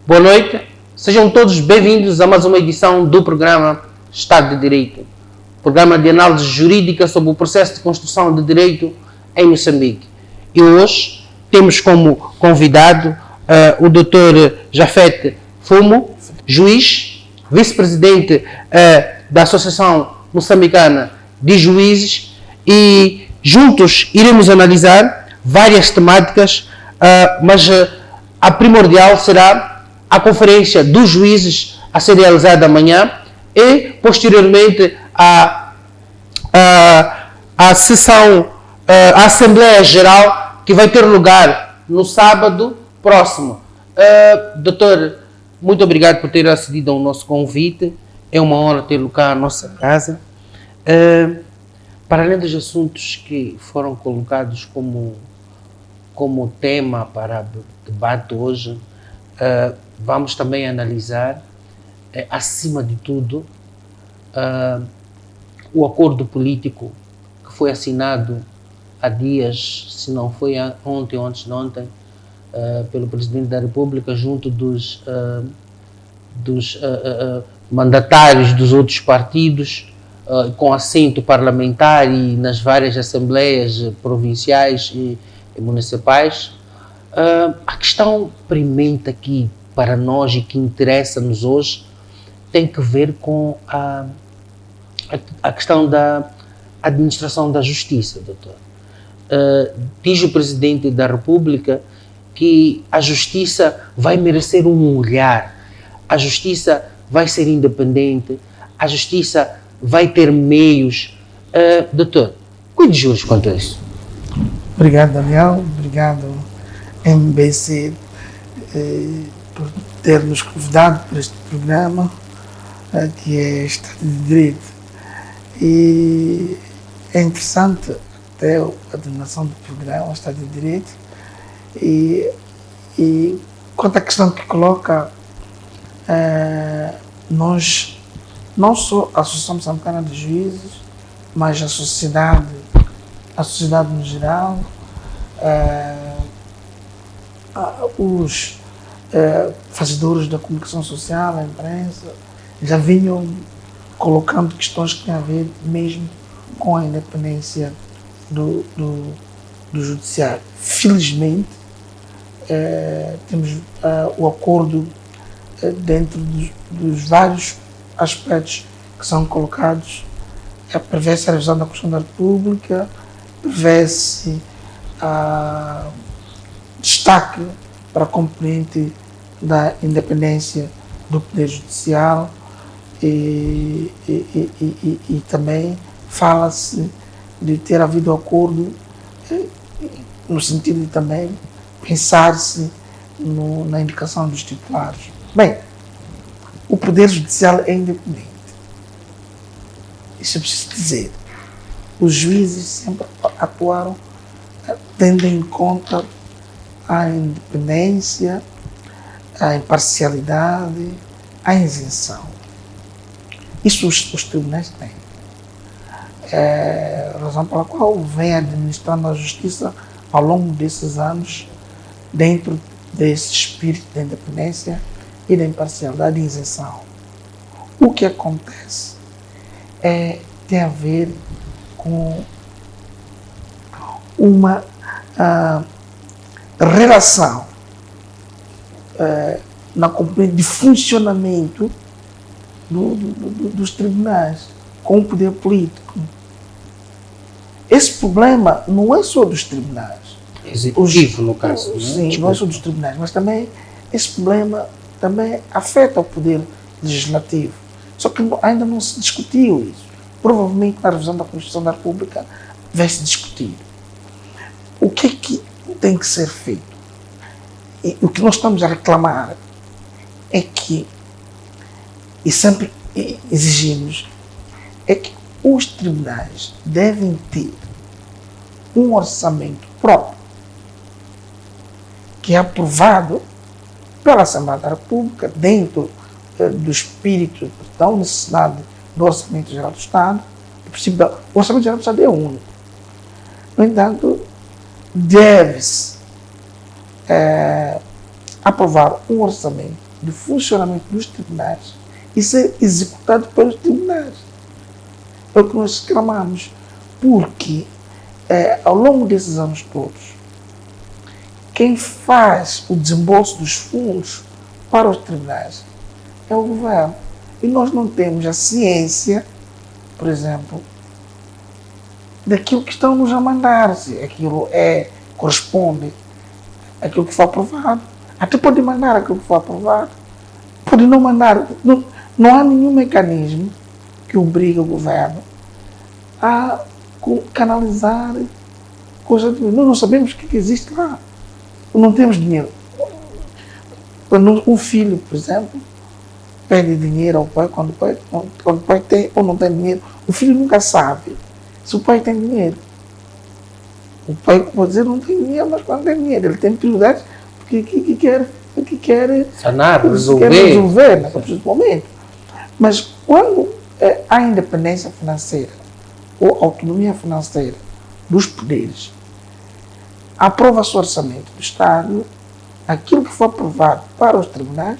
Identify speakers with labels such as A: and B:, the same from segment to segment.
A: Boa noite, sejam todos bem-vindos a mais uma edição do programa Estado de Direito, programa de análise jurídica sobre o processo de construção de direito em Moçambique. E hoje temos como convidado o Dr. Jafet Fumo, juiz, vice-presidente da Associação Moçambicana de Juízes, e juntos iremos analisar várias temáticas, mas a primordial será a conferência dos juízes a ser realizada amanhã e, posteriormente, a sessão, a Assembleia Geral, que vai ter lugar no sábado próximo. Doutor, muito obrigado por ter acedido ao nosso convite. É uma honra tê-lo cá à nossa casa. Para além dos assuntos que foram colocados como tema para debate hoje, vamos também analisar, acima de tudo, o acordo político que foi assinado há dias, se não foi ontem ou antes de ontem, pelo Presidente da República, junto dos mandatários dos outros partidos, com assento parlamentar e nas várias assembleias provinciais e municipais. A questão premente aqui para nós e que interessa-nos hoje tem que ver com a questão da administração da justiça, doutor. Diz o Presidente da República que a justiça vai merecer um olhar, a justiça vai ser independente, a justiça vai ter meios. Doutor, cuide de juros quanto a isso.
B: Obrigado, Daniel. Obrigado, MBC, por ter nos convidado para este programa, que é Estado de Direito. E é interessante até a denominação do programa, Estado de Direito, e quanto à questão que coloca, nós, não só a Associação Moçambicana de Juízes, mas a sociedade no geral, os fazedores da comunicação social, a imprensa, já vinham colocando questões que têm a ver mesmo com a independência do judiciário. Felizmente, temos o acordo dentro dos vários aspectos que são colocados. Prevê-se a revisão da Constituição da República, prevê-se destaque para a componente da independência do Poder Judicial e também fala-se de ter havido acordo no sentido de também pensar-se na indicação dos titulares. Bem, o Poder Judicial é independente. Isso é preciso dizer. Os juízes sempre atuaram tendo em conta a independência, a imparcialidade, a isenção. Isso os tribunais têm. É a razão pela qual vem administrando a justiça ao longo desses anos, dentro desse espírito da independência e da imparcialidade e isenção. O que acontece tem a ver com uma relação na componente de funcionamento dos tribunais com o poder político. Esse problema não é só dos tribunais.
A: Executivo, no caso.
B: Sim, não é só dos tribunais, mas também esse problema também afeta o poder legislativo. Só que ainda não se discutiu isso. Provavelmente na revisão da Constituição da República vai se discutir. O que é que tem que ser feito? E o que nós estamos a reclamar é que, e sempre exigimos, é que os tribunais devem ter um orçamento próprio, que é aprovado pela Assembleia da República, dentro do espírito da necessidade do Orçamento Geral do Estado. O Orçamento Geral do Estado é único. No entanto, deve-se aprovar um orçamento de funcionamento dos tribunais e ser executado pelos tribunais. É o que nós reclamamos, porque ao longo desses anos todos, quem faz o desembolso dos fundos para os tribunais é o governo. E nós não temos a ciência, por exemplo, daquilo que estão-nos a mandar, se aquilo corresponde àquilo que foi aprovado. Até pode mandar aquilo que foi aprovado, pode não mandar. Não há nenhum mecanismo que obrigue o governo a canalizar coisas. Nós não sabemos o que existe lá. Não temos dinheiro. Um filho, por exemplo, pede dinheiro ao pai quando o pai tem ou não tem dinheiro. O filho nunca sabe se o pai tem dinheiro. O pai pode dizer não tem dinheiro, mas quando tem dinheiro, ele tem prioridades porque quer
A: sanar,
B: resolver naquele momento. Mas quando há independência financeira ou autonomia financeira dos poderes, aprova-se o orçamento do Estado, aquilo que foi aprovado para os tribunais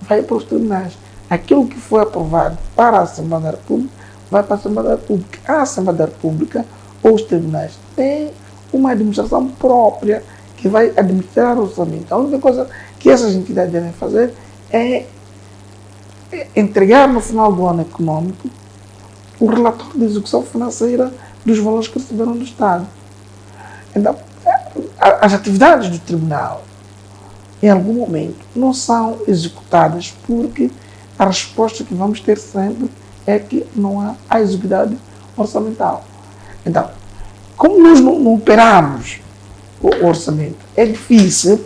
B: vai para os tribunais. Aquilo que foi aprovado para a Assembleia da República vai para a Assembleia da República. A Assembleia da República ou os tribunais têm uma administração própria que vai administrar o orçamento. A única coisa que essas entidades devem fazer é entregar no final do ano econômico o relatório de execução financeira dos valores que receberam do Estado. Então, as atividades do tribunal, em algum momento, não são executadas porque a resposta que vamos ter sempre é que não há a execução orçamental. Então, como nós não operamos o orçamento, é difícil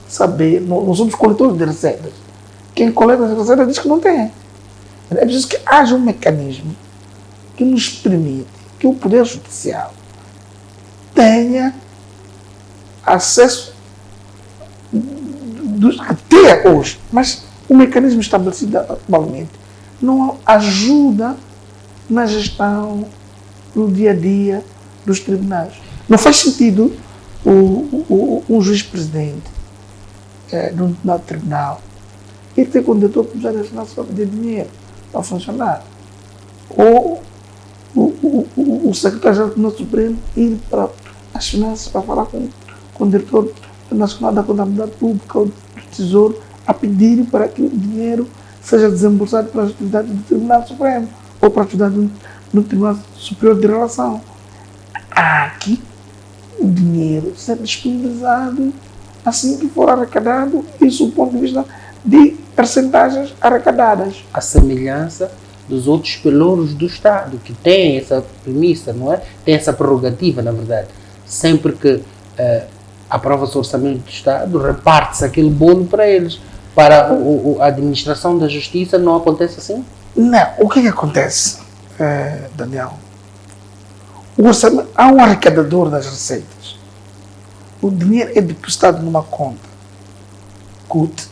B: saber, nós somos coletores de receitas. Quem coleta as receitas diz que não tem. É preciso que haja um mecanismo que nos permite que o Poder Judicial tenha acesso até hoje, mas o mecanismo estabelecido atualmente não ajuda na gestão no dia a dia dos tribunais. Não faz sentido um juiz-presidente no tribunal ir ter com o diretor de Poder Nacional para pedir dinheiro para funcionar. Ou o secretário-geral do Tribunal Supremo ir para as finanças para falar com o diretor nacional da Contabilidade Pública ou do Tesouro a pedir para que o dinheiro seja desembolsado para as atividades do Tribunal Supremo ou para as atividades do Tribunal Superior de Relação. Há aqui o dinheiro ser disponibilizado assim que for arrecadado, isso do ponto de vista de percentagens arrecadadas.
A: A semelhança dos outros pelouros do Estado, que têm essa premissa, não é? Tem essa prerrogativa, na verdade. Sempre que aprova-se o orçamento do Estado, reparte-se aquele bolo para eles. Para a administração da justiça não acontece assim?
B: Não. O que acontece, Daniel? Há um arrecadador das receitas. O dinheiro é depositado numa conta. CUT.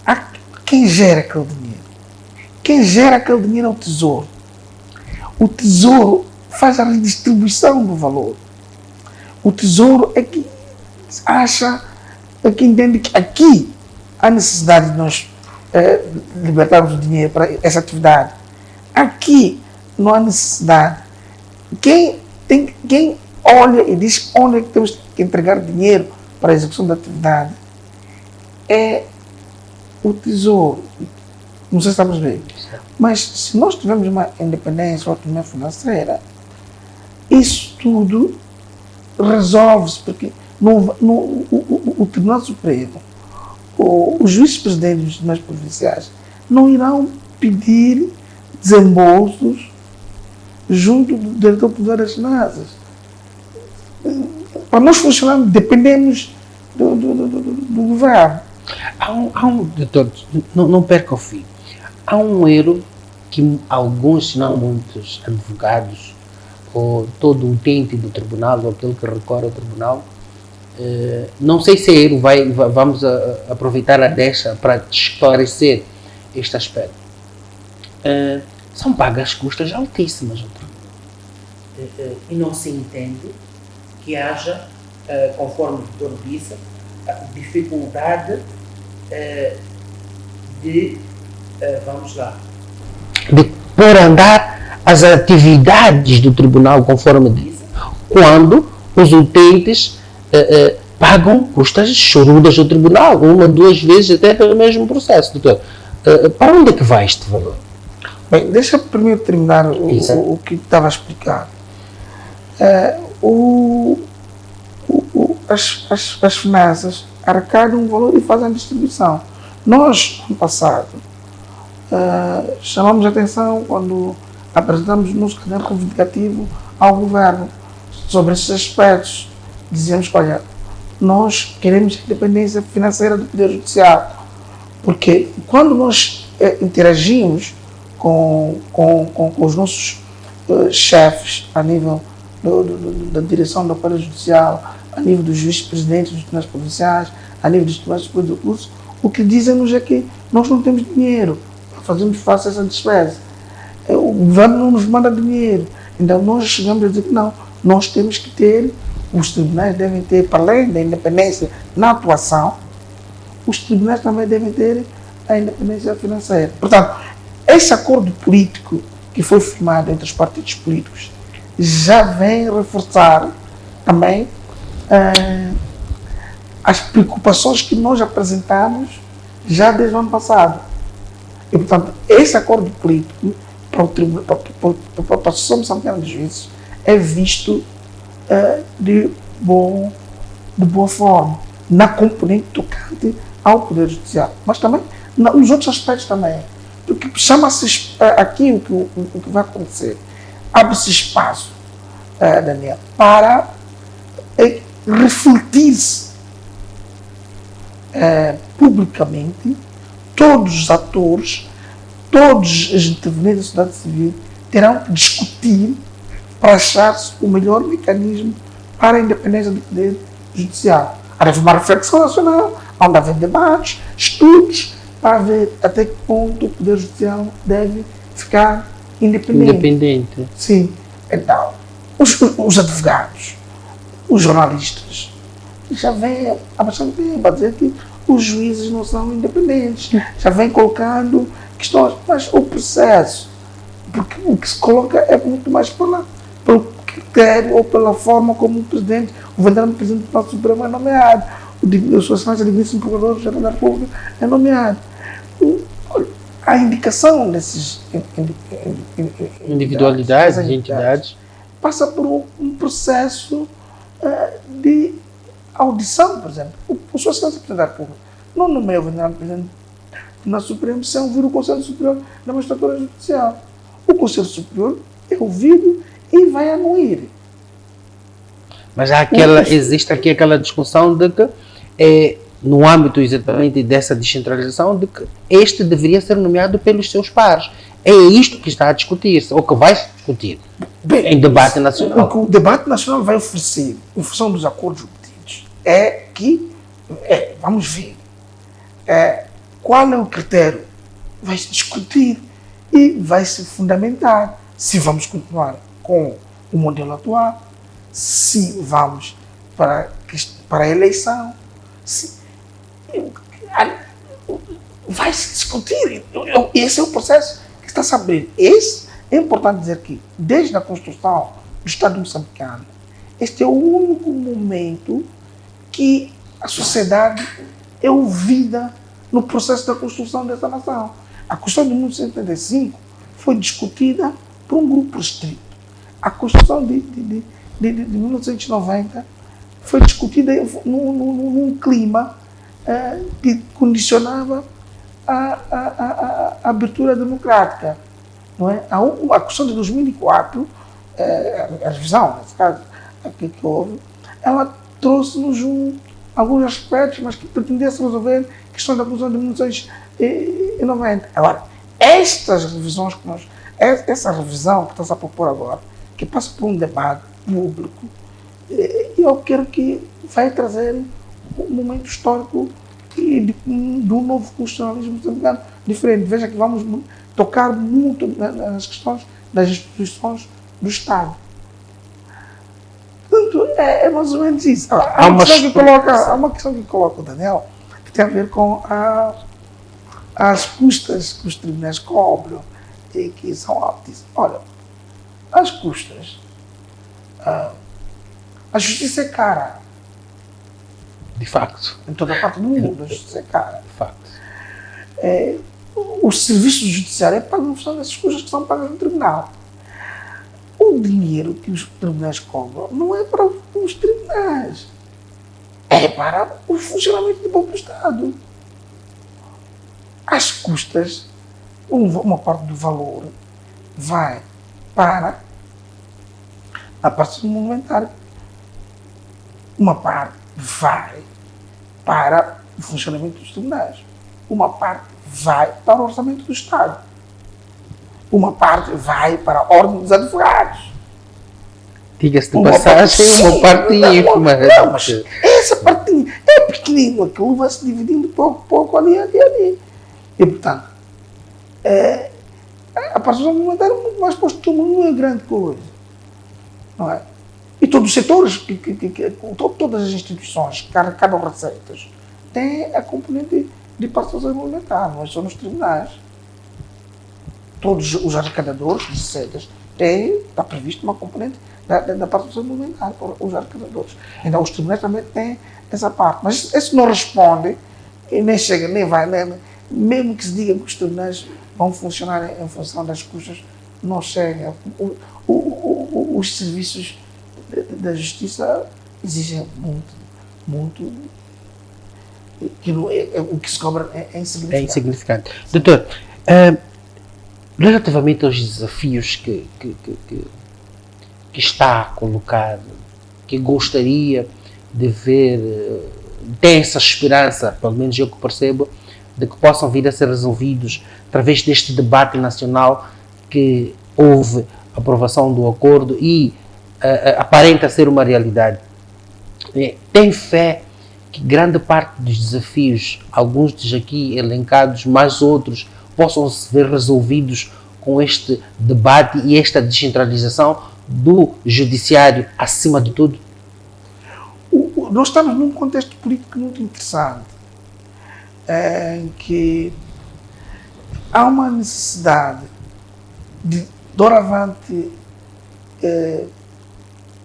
B: Há quem gera aquele dinheiro. Quem gera aquele dinheiro é o Tesouro. O Tesouro faz a redistribuição do valor. O Tesouro é que acha, é que entende que aqui há necessidade de nós libertarmos o dinheiro para essa atividade. Aqui não há necessidade. Quem olha e diz onde é que temos que entregar dinheiro para a execução da atividade é o Tesouro. Não sei se estamos bem. Mas se nós tivermos uma independência, uma autonomia financeira, isso tudo resolve-se, porque o Tribunal Supremo, os juízes-presidentes dos tribunais provinciais não irão pedir desembolsos junto do diretor poder das finanças. Para nós funcionarmos, dependemos do governo.
A: Doutor, não perca o fio. Há um erro que alguns, se não muitos, advogados ou todo o utente do tribunal ou aquele que recorre ao tribunal, não sei se é erro, vamos aproveitar a deixa para esclarecer este aspecto. São pagas custas altíssimas, doutor. E não se entende que haja, conforme o doutor disse, dificuldade
B: vamos lá,
A: de pôr a andar as atividades do tribunal, conforme diz, quando os utentes pagam custas chorudas do tribunal, uma, duas vezes, até pelo mesmo processo. Doutor, para onde é que vai este valor?
B: Bem, deixa eu primeiro terminar o que estava a explicar. As finanças arrecadam um valor e fazem a distribuição. Nós, no passado, chamamos a atenção quando apresentamos o nosso caderno reivindicativo ao governo sobre esses aspectos. Dizemos, olha, nós queremos a independência financeira do Poder Judiciário, porque quando nós interagimos com os nossos chefes a nível da direção do Poder Judicial, a nível dos vice-presidentes dos tribunais provinciais, a nível dos tribunais superiores do curso, o que dizem-nos é que nós não temos dinheiro para fazermos face a essa despesa. O governo não nos manda dinheiro. Então nós chegamos a dizer que não, nós temos que ter, os tribunais devem ter, para além da independência na atuação, os tribunais também devem ter a independência financeira. Portanto, esse acordo político que foi firmado entre os partidos políticos já vem reforçar também as preocupações que nós apresentamos já desde o ano passado. E, portanto, esse acordo político para a Associação Moçambicana de Juízes é visto de boa forma, na componente tocante ao Poder Judiciário, mas também nos outros aspectos também. Porque chama-se aqui o que vai acontecer. Abre-se espaço, Daniel, para refletir-se publicamente. Todos os atores, todos os intervenientes da sociedade civil terão que discutir para achar-se o melhor mecanismo para a independência do Poder Judiciário. Há de haver uma reflexão nacional, onde haver debates, estudos, para ver até que ponto o Poder Judicial deve ficar independente. Sim. Então, os advogados, os jornalistas, já vêm há bastante tempo a dizer que os juízes não são independentes. Já vêm colocando questões, mas o processo, porque o que se coloca é muito mais pelo critério ou pela forma como o venerando presidente do Tribunal Supremo é nomeado, o Sua Excelência Digníssimo Procurador-Geral da República é nomeado. A indicação desses
A: individualidades, entidades,
B: passa por um processo de audição, por exemplo. O Sua Excelência Presidente da República não nomeia o venerando presidente do Tribunal Supremo sem ouvir o Conselho Superior da Magistratura Judicial. O Conselho Superior é ouvido e vai anuir.
A: Mas existe aqui aquela discussão de que, no âmbito exatamente dessa descentralização, de que este deveria ser nomeado pelos seus pares. É isto que está a discutir-se, ou que vai se discutir em debate nacional.
B: O que o debate nacional vai oferecer, em função dos acordos obtidos, é que, vamos ver, qual é o critério, vai se discutir e vai se fundamentar se vamos continuar com o modelo atual, se vamos para a eleição, vai se discutir. Esse é o processo que está a saber. É importante dizer que, desde a construção do Estado moçambicano, este é o único momento que a sociedade é ouvida no processo da construção dessa nação. A Constituição de 1975 foi discutida por um grupo restrito. A Constituição de 1990 foi discutida num clima que condicionava a abertura democrática. Não é? A Constituição de 2004, a revisão, nesse caso, que houve, ela trouxe-nos alguns aspectos, mas que pretendia-se resolver questões da Constituição de 1990. Agora, estas revisões que essa revisão que está a propor agora, que passa por um debate público, eu quero que vai trazer um momento histórico de um novo constitucionalismo diferente. Veja que vamos tocar muito nas questões das instituições do Estado. Portanto, é mais ou menos isso. Há uma questão que coloca o Daniel, que tem a ver com as custas que os tribunais cobram e que são altíssimas. Olha, as custas, a justiça é cara.
A: De facto.
B: Em toda a parte do mundo, a justiça é cara.
A: De facto.
B: Os serviços judiciários pagam essas custas que são pagas no tribunal. O dinheiro que os tribunais cobram não é para os tribunais, é para o funcionamento do próprio Estado. As custas, uma parte do valor vai para a parte monumental, uma parte vai para o funcionamento dos tribunais, uma parte vai para o orçamento do Estado, uma parte vai para a ordem dos advogados.
A: Diga-se de passagem, uma parte ínfima.
B: Não, mas essa partinha é pequenina, aquilo vai se dividindo pouco a pouco ali. E, portanto, a participação monetária é muito mais posto, não é grande coisa. Não é? E todos os setores, todas as instituições que arrecadam receitas, têm a componente de participação monetária, não é só nos tribunais. Todos os arrecadadores de receitas está previsto uma componente da participação monetária para os arrecadadores. Então, os tribunais também têm essa parte. Mas isso não responde, e nem chega, nem vai, mesmo que se diga que os tribunais vão funcionar em função das custas, não chega. Os serviços da justiça exigem muito, que o que se cobra é insignificante.
A: É insignificante. Doutor, relativamente aos desafios que está colocado, que gostaria de ver, tem essa esperança, pelo menos eu que percebo, de que possam vir a ser resolvidos através deste debate nacional que houve aprovação do acordo e aparenta ser uma realidade. Tem fé que grande parte dos desafios, alguns dos aqui elencados, mais outros, possam se ver resolvidos com este debate e esta descentralização do judiciário acima de tudo?
B: Nós estamos num contexto político muito interessante, em que há uma necessidade de, doravante,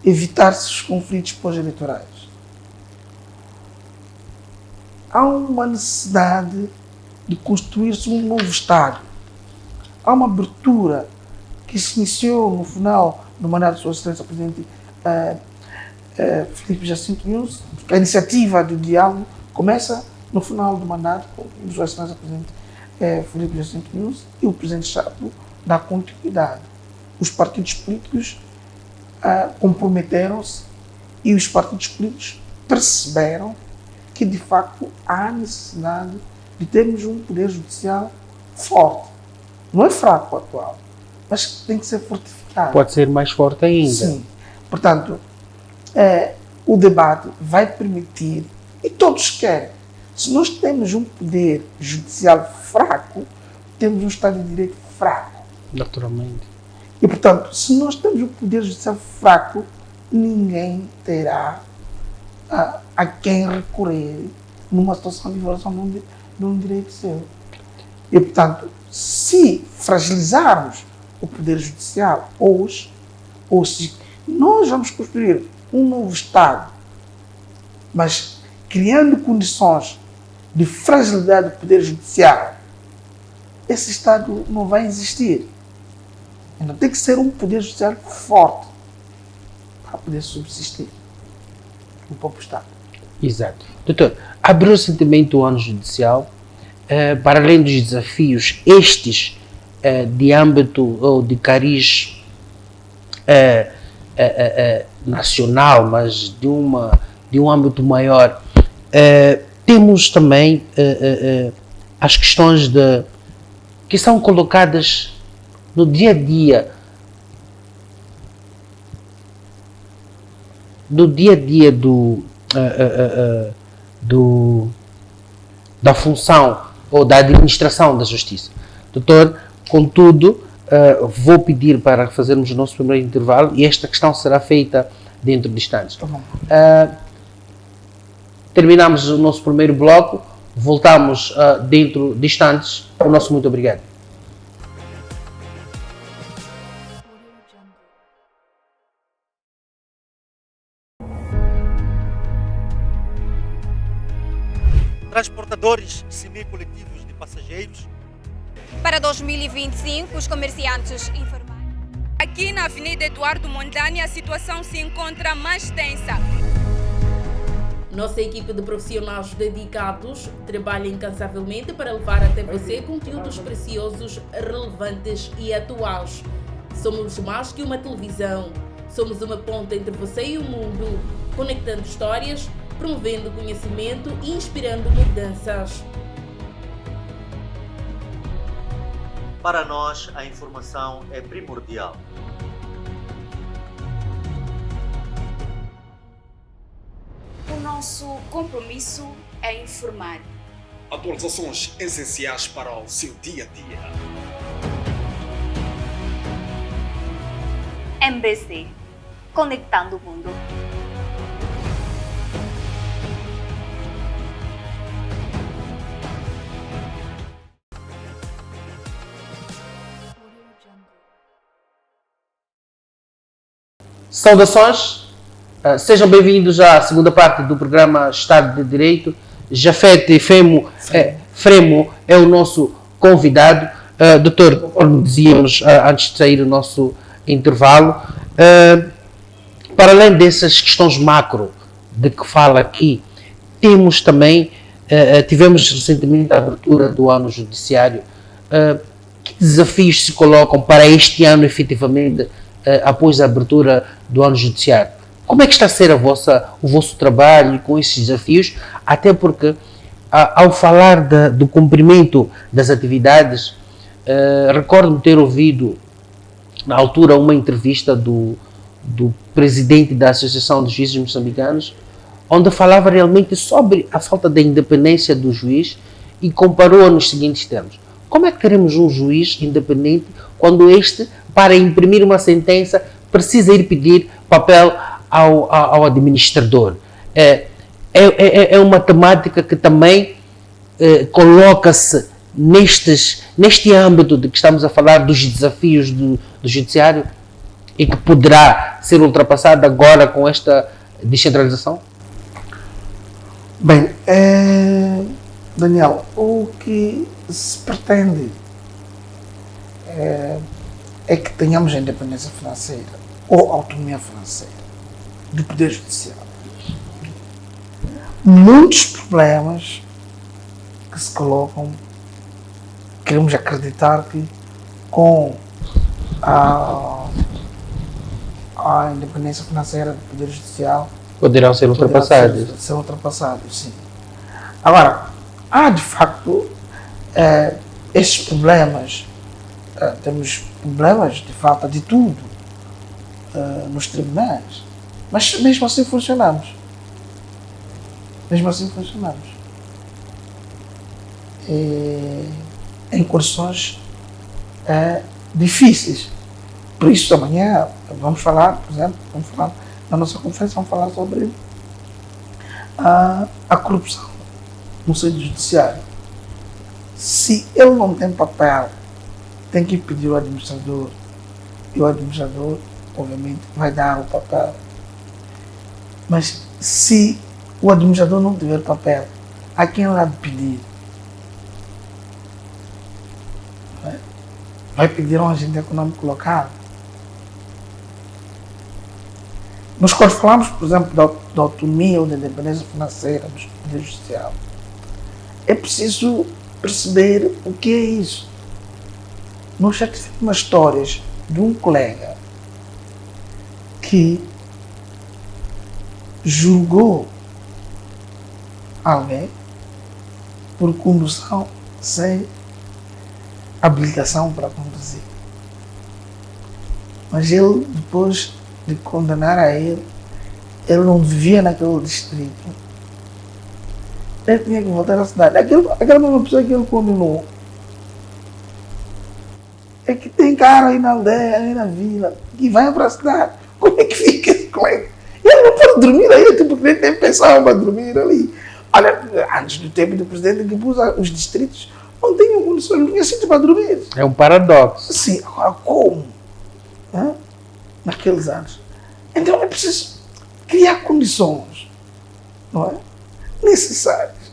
B: evitar-se os conflitos pós-eleitorais. Há uma necessidade de construir-se um novo Estado. Há uma abertura que se iniciou no final do mandato de Sua Excelência Presidente Filipe Jacinto Nunes. A iniciativa do diálogo começa no final do mandato de Sua Excelência Presidente Filipe Jacinto Nunes e o Presidente Chapo dá continuidade. Os partidos políticos comprometeram-se e os partidos políticos perceberam que, de facto, há necessidade de termos um poder judicial forte. Não é fraco o atual, mas tem que ser fortificado.
A: Pode ser mais forte ainda.
B: Sim. Portanto, o debate vai permitir, e todos querem, se nós temos um poder judicial fraco, temos um Estado de Direito fraco.
A: Naturalmente.
B: E, portanto, se nós temos um poder judicial fraco, ninguém terá a quem recorrer numa situação de violação de um direito seu. E, portanto, se fragilizarmos o poder judicial ou se nós vamos construir um novo Estado, mas criando condições de fragilidade do poder judicial, esse Estado não vai existir. Então tem que ser um poder judicial forte para poder subsistir no próprio Estado.
A: Exato. Doutor, abriu recentemente o ano judicial, para além dos desafios estes de âmbito ou de cariz nacional, mas de um âmbito maior, temos também as questões que são colocadas no dia a dia, da função ou da administração da justiça. Doutor, contudo, vou pedir para fazermos o nosso primeiro intervalo e esta questão será feita dentro de instantes. Terminamos o nosso primeiro bloco Voltamos dentro de instantes. O nosso muito obrigado.
C: Transportadores semi-coletivos de passageiros.
D: Para 2025, os comerciantes informais.
E: Aqui na Avenida Eduardo Mondlane, a situação se encontra mais tensa.
F: Nossa equipe de profissionais dedicados trabalha incansavelmente para levar até você conteúdos preciosos, relevantes e atuais. Somos mais que uma televisão. Somos uma ponte entre você e o mundo, conectando histórias, promovendo conhecimento e inspirando mudanças.
C: Para nós, a informação é primordial.
G: O nosso compromisso é informar.
H: Atualizações essenciais para o seu dia a dia.
G: MBC, conectando o mundo.
A: Saudações, sejam bem-vindos à segunda parte do programa Estado de Direito. Jafete Fremo é o nosso convidado. Doutor, como dizíamos antes de sair o nosso intervalo, para além dessas questões macro de que fala aqui, temos também, tivemos recentemente a abertura do ano judiciário. Que desafios se colocam para este ano, efetivamente, após a abertura do ano judiciário? Como é que está a ser o vosso trabalho com esses desafios? Até porque, ao falar do cumprimento das atividades, recordo-me ter ouvido, na altura, uma entrevista do presidente da Associação de Juízes Moçambicanos, onde falava realmente sobre a falta da independência do juiz e comparou-a nos seguintes termos: como é que teremos um juiz independente quando este, para imprimir uma sentença, precisa ir pedir papel ao administrador? É uma temática que também coloca-se neste âmbito de que estamos a falar dos desafios do judiciário e que poderá ser ultrapassado agora com esta descentralização?
B: Bem, Daniel, o que se pretende é que tenhamos a independência financeira ou autonomia financeira do Poder Judiciário. Muitos problemas que se colocam, queremos acreditar que com a independência financeira do Poder Judicial
A: Poderão ser ultrapassados.
B: Ser ultrapassados, sim. Agora, há de facto esses problemas. Temos problemas de falta de tudo nos tribunais, mas mesmo assim funcionamos. Em condições difíceis. Por isso, amanhã vamos falar, por exemplo, na nossa conferência, vamos falar sobre a corrupção no seio judiciário. Se ele não tem papel, tem que pedir ao administrador, e o administrador, obviamente, vai dar o papel. Mas se o administrador não tiver papel, a quem ele há de pedir? Vai pedir a um agente econômico local? Nós, quando falamos, por exemplo, da autonomia ou da independência financeira do Poder Judicial, é preciso perceber o que é isso. Nós já tivemos umas histórias de um colega que julgou alguém por condução sem habilitação para conduzir. Mas ele, depois de condenar a ele não vivia naquele distrito. Ele tinha que voltar à cidade. Aquela mesma pessoa que ele condenou é que tem cara aí na aldeia, aí na vila, que vai para a cidade. Como é que fica esse colega? Ele não pode dormir aí, porque nem tem pensão para dormir ali. Olha, antes do tempo do presidente Guebuza, os distritos não tinham condições, não tinha sítio para dormir.
A: É um paradoxo.
B: Sim, agora como? Naqueles anos. Então é preciso criar condições, não é? Necessárias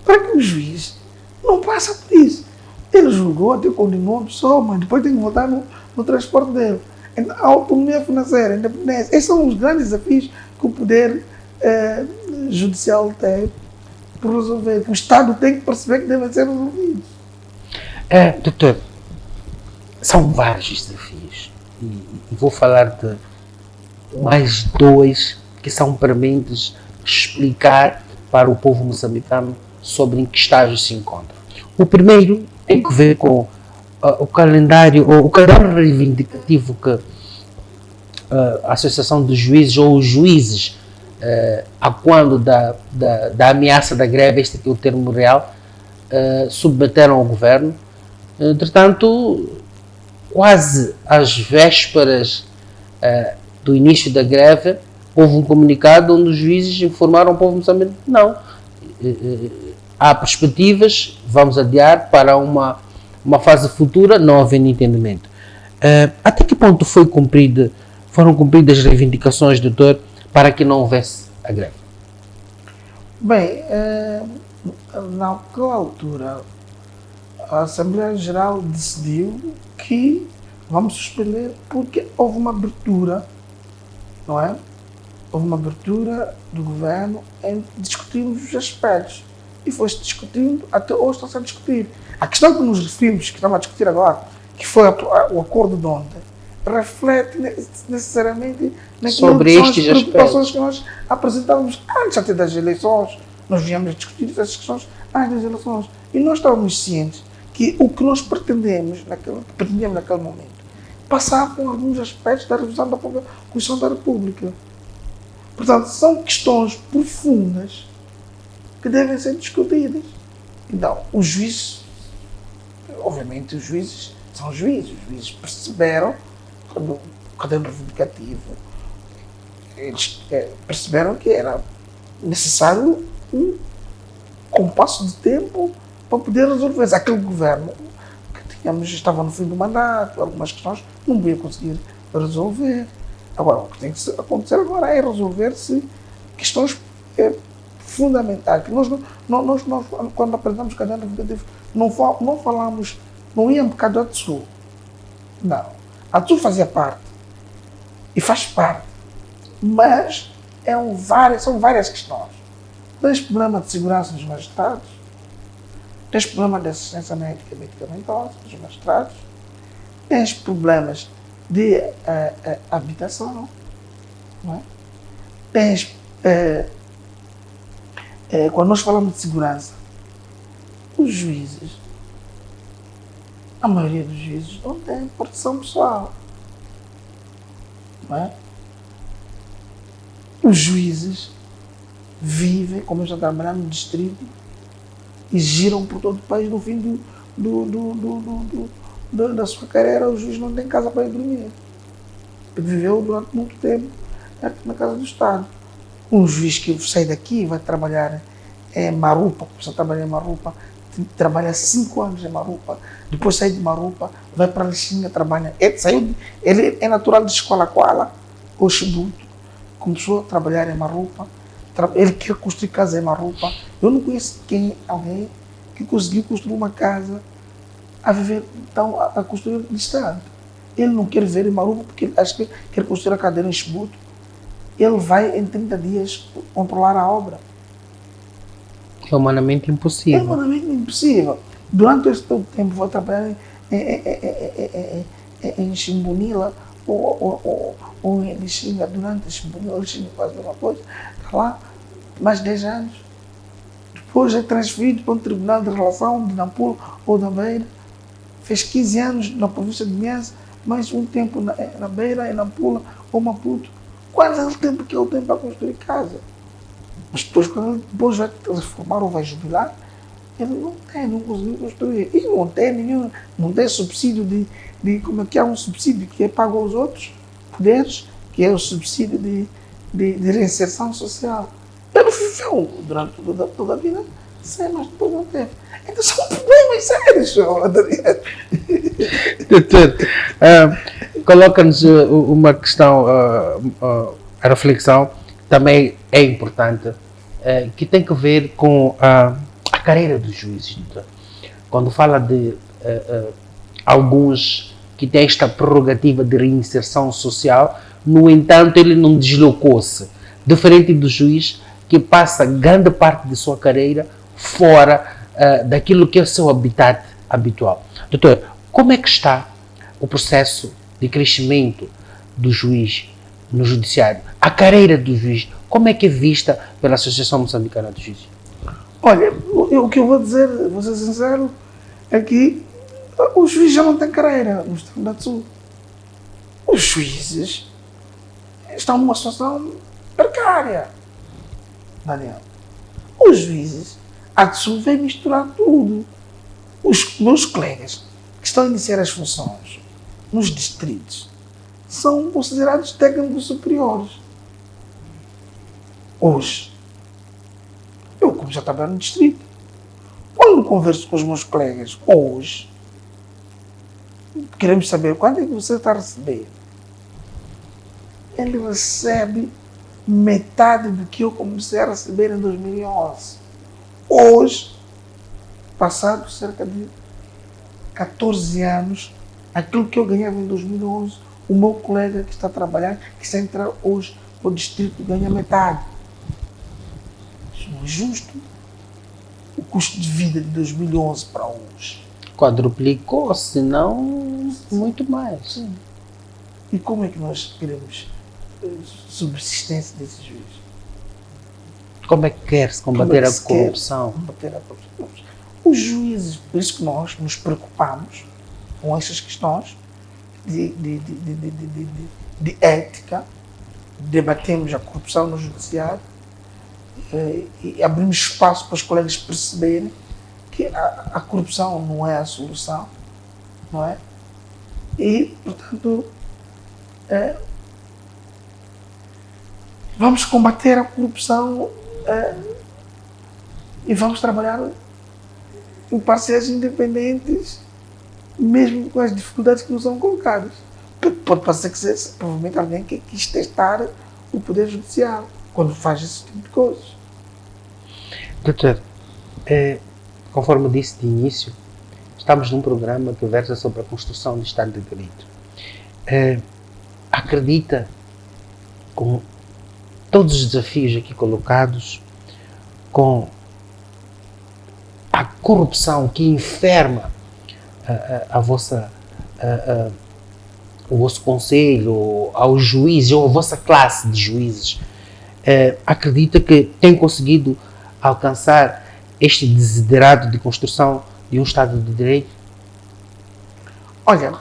B: para que o juiz não passe por isso. Ele julgou, até condenou a pessoa, mas depois tem que voltar no transporte dele. Então, a autonomia financeira, a independência, esses são os grandes desafios que o poder judicial tem por resolver, que o Estado tem que perceber que devem ser resolvidos.
A: Doutor, são vários desafios e vou falar de mais dois que são permitidos explicar para o povo moçambicano sobre em que estágio se encontra. O primeiro tem que ver com o calendário, ou o calendário reivindicativo que a Associação dos Juízes ou os juízes, a quando da ameaça da greve, este aqui é o termo real, submeteram ao governo. Entretanto, quase às vésperas do início da greve, houve um comunicado onde os juízes informaram ao povo moçambicano: não, há perspectivas, vamos adiar para uma fase futura, não havendo entendimento. Até que ponto foram cumpridas as reivindicações, doutor, para que não houvesse a greve?
B: Bem, naquela altura, a Assembleia Geral decidiu que vamos suspender porque houve uma abertura, não é? Houve uma abertura do governo em discutirmos os aspectos. E foi-se discutindo, até hoje está a ser discutido. A questão que nos referimos, que estamos a discutir agora, que foi o acordo de ontem, reflete necessariamente
A: sobre estes
B: preocupações que nós apresentávamos antes até das eleições. Nós viemos a discutir essas questões antes das eleições. E nós estávamos cientes que o que nós pretendíamos naquele momento passava por alguns aspectos da revisão da Constituição da República. Portanto, são questões profundas que devem ser discutidas. Então, os juízes, obviamente os juízes são juízes, os juízes perceberam, no caderno reivindicativo, eles perceberam que era necessário um compasso de tempo para poder resolver. Aquele governo que estava no fim do mandato, algumas questões não ia conseguir resolver. Agora, o que tem que acontecer agora é resolver-se questões fundamentais. Nós, quando apresentamos o caderno reivindicativo, não falamos, não íamos por causa do ATSU. Não. A ATSU fazia parte e faz parte, mas são várias questões. Tens problema de segurança dos magistrados, tens problema de assistência médica e medicamentosa dos magistrados, tens problemas de habitação, não é? Tens, quando nós falamos de segurança, os juízes, a maioria dos juízes não tem proteção pessoal, não é? Os juízes vivem, como eu já trabalhava no distrito, e giram por todo o país. No fim da sua carreira, o juiz não tem casa para ir dormir. Ele viveu durante muito tempo na casa do Estado. Um juiz que sai daqui vai trabalhar em Marupa, começa a trabalhar em Marupa, trabalha 5 anos em Marupa, depois sai de Marupa, vai para Lixinga, trabalha. Ele é natural de Escola ou Chibuto, começou a trabalhar em Marupa, ele quer construir casa em Marupa. Eu não conheço alguém que conseguiu construir uma casa a viver, então, a construir distante. Ele não quer ver em Marupa porque ele acha que quer construir a cadeira em Chibuto. Ele vai em 30 dias controlar a obra.
A: É humanamente impossível.
B: É humanamente impossível. Durante esse todo tempo vou trabalhar em Chimbunila ou em Lixinga. Durante Chimbunila, Lixinga quase a mesma coisa. Está lá mais de 10 anos. Depois é transferido para um tribunal de relação de Nampula ou da Beira. Fez 15 anos na província de Miança, mais um tempo na Beira, em Nampula ou Maputo. Qual é o tempo que ele tem para construir casa? Mas depois, quando ele depois vai reformar ou vai jubilar, ele não conseguiu construir. E não tem subsídio como é que é um subsídio que é pago aos outros poderes, que é o subsídio de reinserção social. Ele viveu durante toda a vida sem, mas depois não teve. Então são problemas sérios, Adriano.
A: Doutor, coloca-nos uma questão, a reflexão também é importante, que tem que ver com a carreira dos juízes, doutor. Quando fala de alguns que têm esta prerrogativa de reinserção social, no entanto, ele não deslocou-se, diferente do juiz que passa grande parte de sua carreira fora daquilo que é o seu habitat habitual. Doutor, como é que está o processo de crescimento do juiz no judiciário? A carreira do juiz, como é que é vista pela Associação Moçambicana dos Juízes?
B: Olha, o que eu vou dizer, vou ser sincero, é que os juízes já não têm carreira no Estado da Sul. Os juízes estão numa situação precária. Daniel. Os juízes, a Sul vem misturar tudo. Os meus colegas que estão a iniciar as funções nos distritos são considerados técnicos superiores. Hoje, eu como já trabalho no distrito, quando converso com os meus colegas hoje, queremos saber quanto é que você está a receber. Ele recebe metade do que eu comecei a receber em 2011. Hoje, passado cerca de 14 anos, aquilo que eu ganhava em 2011, o meu colega que está a trabalhar, que está a entrar hoje no distrito, ganha metade. Isso não é justo. O custo de vida de 2011 para hoje
A: Quadruplicou, se não muito mais.
B: Sim. E como é que nós queremos subsistência desses juízes?
A: Como é que quer-se combater a corrupção?
B: Combater a corrupção. Os juízes, por isso que nós nos preocupamos com essas questões de ética, debatemos a corrupção no judiciário e abrimos espaço para os colegas perceberem que a corrupção não é a solução, não é? E, portanto, vamos combater a corrupção e vamos trabalhar em parceiros independentes, mesmo com as dificuldades que nos são colocadas. Pode parecer que seja provavelmente alguém que quis testar o Poder Judiciário quando faz esse tipo de coisas.
A: Doutor, conforme disse de início, estamos num programa que versa sobre a construção do Estado de Direito. Acredita, com todos os desafios aqui colocados, com a corrupção que enferma o vosso conselho, aos juízes, ou a vossa classe de juízes, acredita que tem conseguido alcançar este desiderado de construção de um Estado de Direito?
B: Olha,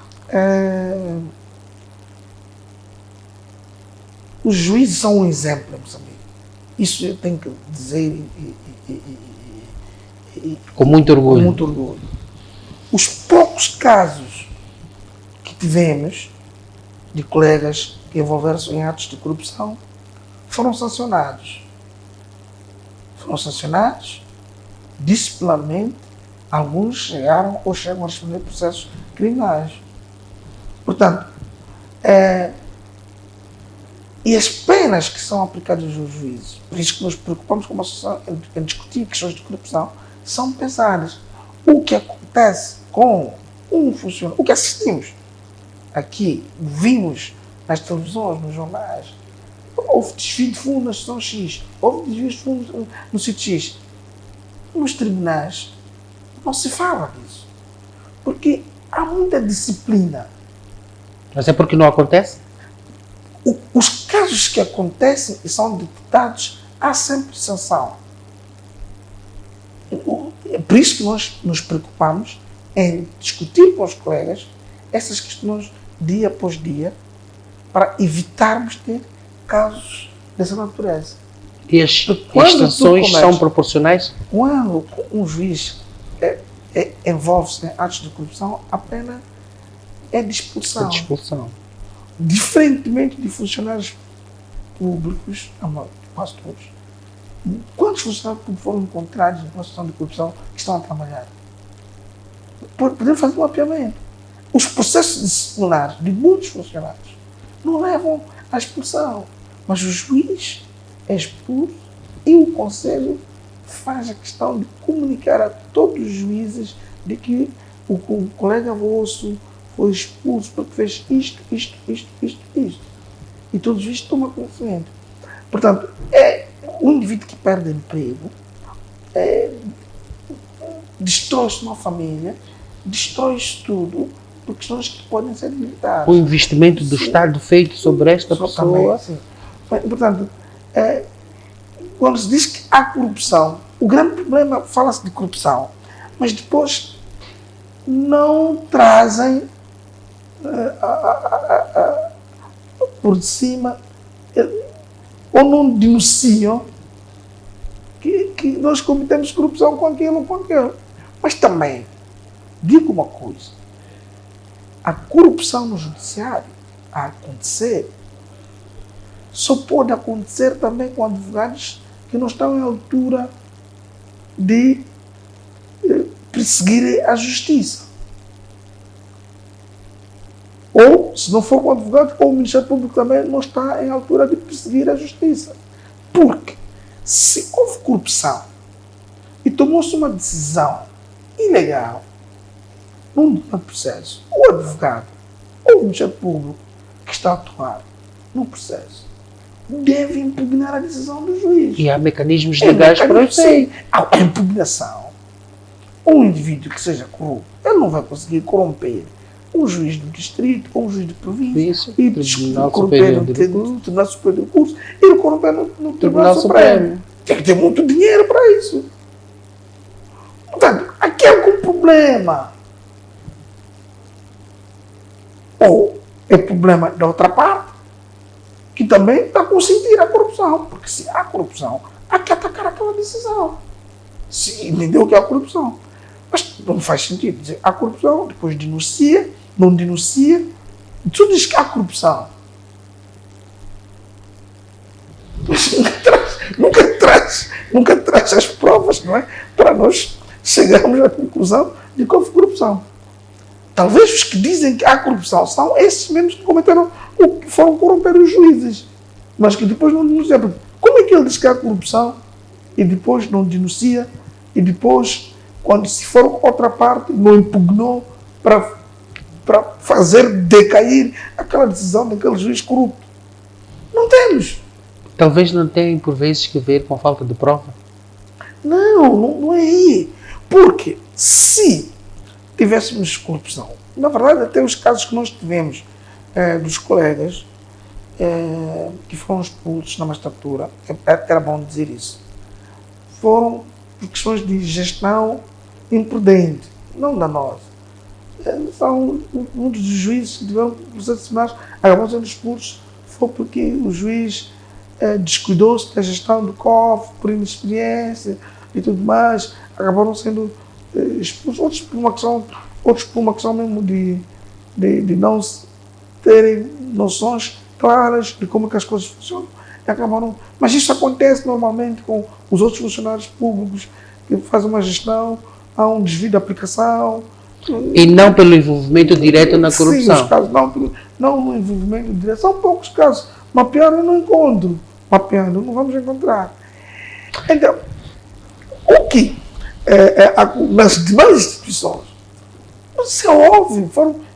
B: os juízes são um exemplo em Moçambique. Isso eu tenho que dizer
A: com muito orgulho.
B: Com muito orgulho. Os poucos casos que tivemos de colegas que envolveram-se em atos de corrupção foram sancionados. Foram sancionados disciplinarmente. Alguns chegaram ou chegam a responder processos criminais. Portanto, e as penas que são aplicadas aos juízes, por isso que nos preocupamos como associação em discutir questões de corrupção, são pesadas. O que acontece com um funcionário, o que assistimos aqui, vimos nas televisões, nos jornais, houve desvio de fundo na sessão X, houve desvio de fundo no sítio X. Nos tribunais não se fala disso, porque há muita disciplina.
A: Mas é porque não acontece?
B: Os casos que acontecem e são detectados, há sempre sanção. É por isso que nós nos preocupamos em discutir com os colegas essas questões dia após dia, para evitarmos ter casos dessa natureza.
A: E as sanções são proporcionais?
B: Quando um juiz envolve-se em atos de corrupção, a pena é de expulsão. Diferentemente de funcionários públicos, quase todos, Quantos funcionários públicos foram encontrados em uma situação de corrupção que estão a trabalhar? Podemos fazer um mapeamento. Os processos disciplinares de muitos funcionários não levam à expulsão, mas o juiz é expulso e o Conselho faz a questão de comunicar a todos os juízes de que o colega vosso foi expulso porque fez isto. E todos os juízes tomam conhecimento. Portanto, o indivíduo que perde emprego destrói-se uma família, destrói-se tudo, por questões que podem ser limitadas.
A: O investimento do Estado feito sobre esta pessoa.
B: Também, portanto, quando se diz que há corrupção, o grande problema, fala-se de corrupção, mas depois não trazem por cima ou não denunciam que nós cometemos corrupção com aquilo ou com aquilo. Mas também, digo uma coisa, a corrupção no judiciário a acontecer só pode acontecer também com advogados que não estão à altura de perseguir a justiça. Ou, se não for com o advogado, ou o Ministério Público também não está em altura de perseguir a justiça. Porque, se houve corrupção e tomou-se uma decisão ilegal num processo, o advogado ou o Ministério Público que está a atuar no processo deve impugnar a decisão do juiz.
A: E há mecanismos legais para isso.
B: A impugnação. Um indivíduo que seja corrupto, ele não vai conseguir corromper um juiz do distrito ou um juiz de província e corromper no Tribunal Superior do Curso e corromper no Tribunal Supremo. Tem que ter muito dinheiro para isso. Portanto, aqui há algum problema. Ou é problema da outra parte, que também está a consentir a corrupção. Porque se há corrupção, há que atacar aquela decisão. Se entendeu que há corrupção. Mas não faz sentido dizer há corrupção, depois denuncia, não denuncia, tudo diz que há corrupção. Mas nunca traz as provas, não é? Para nós chegarmos à conclusão de que houve corrupção. Talvez os que dizem que há corrupção são esses mesmos que cometeram o que foram corromper os juízes, mas que depois não denunciam. Como é que ele diz que há corrupção e depois não denuncia e depois, quando se for outra parte, não impugnou para fazer decair aquela decisão daquele juiz corrupto? Não temos.
A: Talvez não tenha, por vezes, que ver com falta de prova.
B: Não é aí. Porque se tivéssemos corrupção, na verdade, até os casos que nós tivemos dos colegas que foram expulsos na magistratura, era bom dizer isso, foram por questões de gestão imprudente, não danosa. São um dos juízes que tiveram processos disciplinares, acabaram sendo expulsos, foi porque o juiz descuidou-se da gestão do cofre, por inexperiência e tudo mais, acabaram sendo expulsos, outros por uma questão mesmo de não terem noções claras de como é que as coisas funcionam. E acabaram, mas isso acontece normalmente com os outros funcionários públicos que fazem uma gestão, há um desvio de aplicação.
A: E não pelo envolvimento direto na corrupção.
B: Sim, os casos não no envolvimento direto. São poucos casos. Mapeando eu não encontro. Mapeando não vamos encontrar. Então, o que nas demais instituições, isso é óbvio,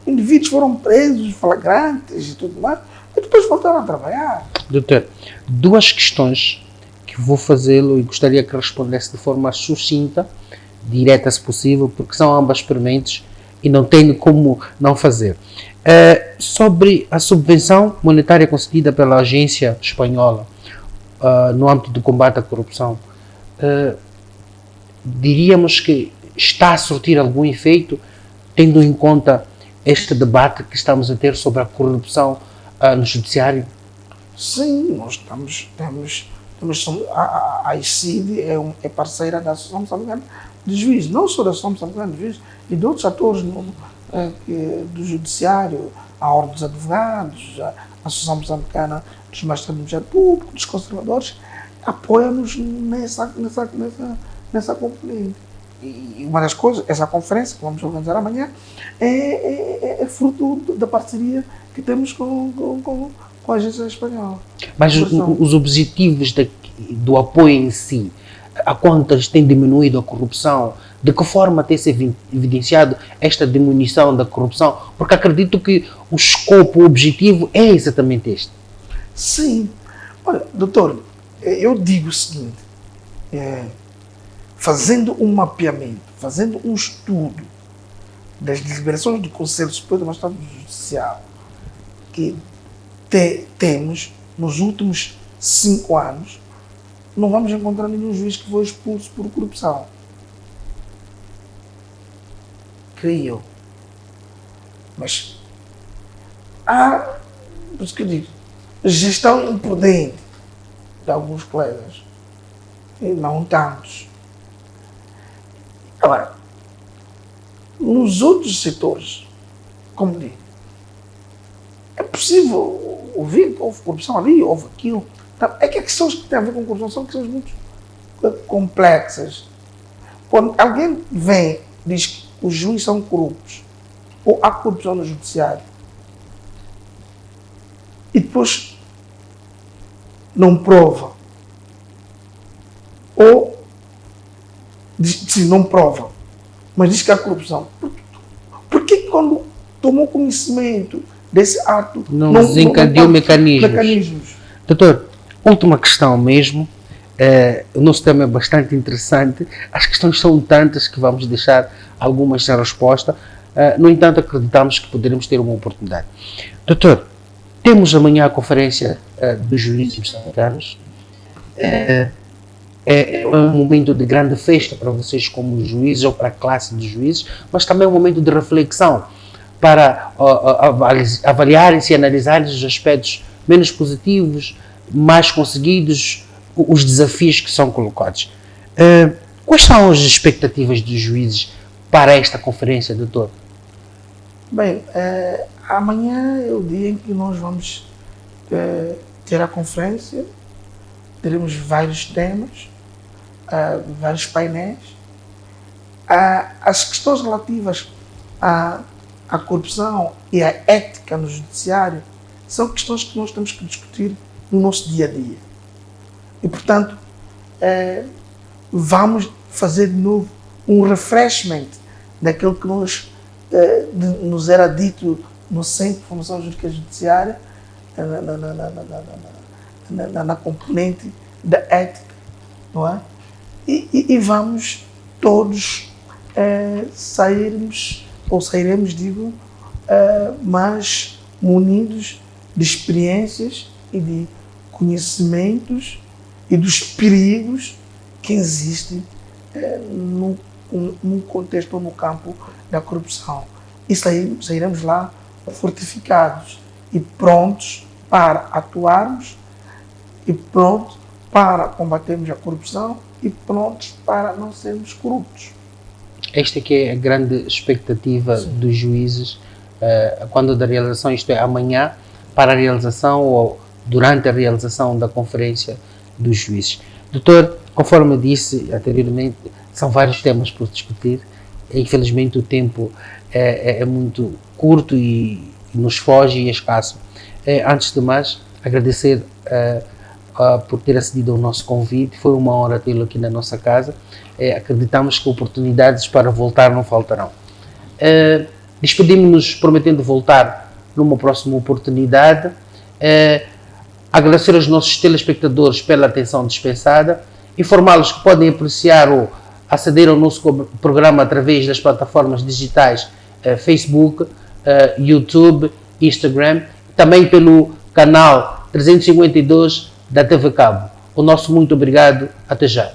B: indivíduos foram presos, flagrantes e tudo mais, e depois voltaram a trabalhar.
A: Doutor, duas questões que vou fazê-lo e gostaria que respondesse de forma sucinta, direta se possível, porque são ambas prementes e não tenho como não fazer. Sobre a subvenção monetária concedida pela agência espanhola no âmbito do combate à corrupção, diríamos que está a surtir algum efeito, tendo em conta este debate que estamos a ter sobre a corrupção no judiciário?
B: Sim, nós temos a ICID é parceira da Associação Moçambicana de Juízes, não só da Associação Moçambicana de Juízes, e de outros atores do Judiciário, a Ordem dos Advogados, a Associação Moçambicana dos Magistrados do Ministério Público, dos Conservadores, apoia-nos nessa componente. E uma das coisas, essa conferência que vamos organizar amanhã, é fruto da parceria que temos com a agência espanhola.
A: Mas os objetivos do apoio em si, a quantas tem diminuído a corrupção? De que forma tem se evidenciado esta diminuição da corrupção? Porque acredito que o escopo, o objetivo é exatamente este.
B: Sim. Olha, doutor, eu digo o seguinte, fazendo um mapeamento, fazendo um estudo das deliberações do Conselho Superior do Magistrado Judicial que temos nos últimos 5 anos, não vamos encontrar nenhum juiz que foi expulso por corrupção. Creio eu. Mas há, por isso que eu digo, gestão imprudente de alguns colegas, e não tantos. Agora, nos outros setores, como digo, é possível ouvir que houve corrupção ali, houve aquilo. É que as questões que têm a ver com corrupção são questões muito complexas. Quando alguém vem e diz que os juízes são corruptos, ou há corrupção no judiciário, e depois não prova, ou se não prova, mas diz que há corrupção, por que quando tomou conhecimento desse ato
A: não desencadeou mecanismos? Doutor, última questão mesmo. O nosso tema é bastante interessante. As questões são tantas que vamos deixar algumas sem resposta. No entanto, acreditamos que poderemos ter uma oportunidade. Doutor, temos amanhã a conferência dos juízes moçambicanos. É um momento de grande festa para vocês como juízes ou para a classe de juízes, mas também é um momento de reflexão para avaliarem-se e analisarem os aspectos menos positivos, mais conseguidos, os desafios que são colocados. Quais são as expectativas dos juízes para esta conferência, doutor?
B: Bem, amanhã é o dia em que nós vamos ter a conferência. Teremos vários temas, vários painéis. As questões relativas à corrupção e à ética no judiciário são questões que nós temos que discutir no nosso dia a dia. E, portanto, vamos fazer de novo um refreshment daquilo que nos era dito no Centro de Formação Jurídica Judiciária, na componente da ética, não é? E vamos todos sairemos, digo, mas munidos de experiências e de conhecimentos e dos perigos que existem num contexto ou no campo da corrupção. E sairemos lá fortificados e prontos para atuarmos, e prontos para combatermos a corrupção, e prontos para não sermos corruptos.
A: Esta que é a grande expectativa dos juízes quando da realização, isto é, amanhã, para a realização ou durante a realização da conferência dos juízes. Doutor, conforme eu disse anteriormente, são vários temas por discutir. Infelizmente o tempo é muito curto e nos foge e é escasso. Antes de mais, agradecer por ter acedido ao nosso convite. Foi uma honra tê-lo aqui na nossa casa. Acreditamos que oportunidades para voltar não faltarão. Despedimos-nos prometendo voltar numa próxima oportunidade. Agradecer aos nossos telespectadores pela atenção dispensada, informá-los que podem apreciar ou aceder ao nosso programa através das plataformas digitais Facebook, YouTube, Instagram, também pelo canal 352 da TV Cabo. O nosso muito obrigado, até já.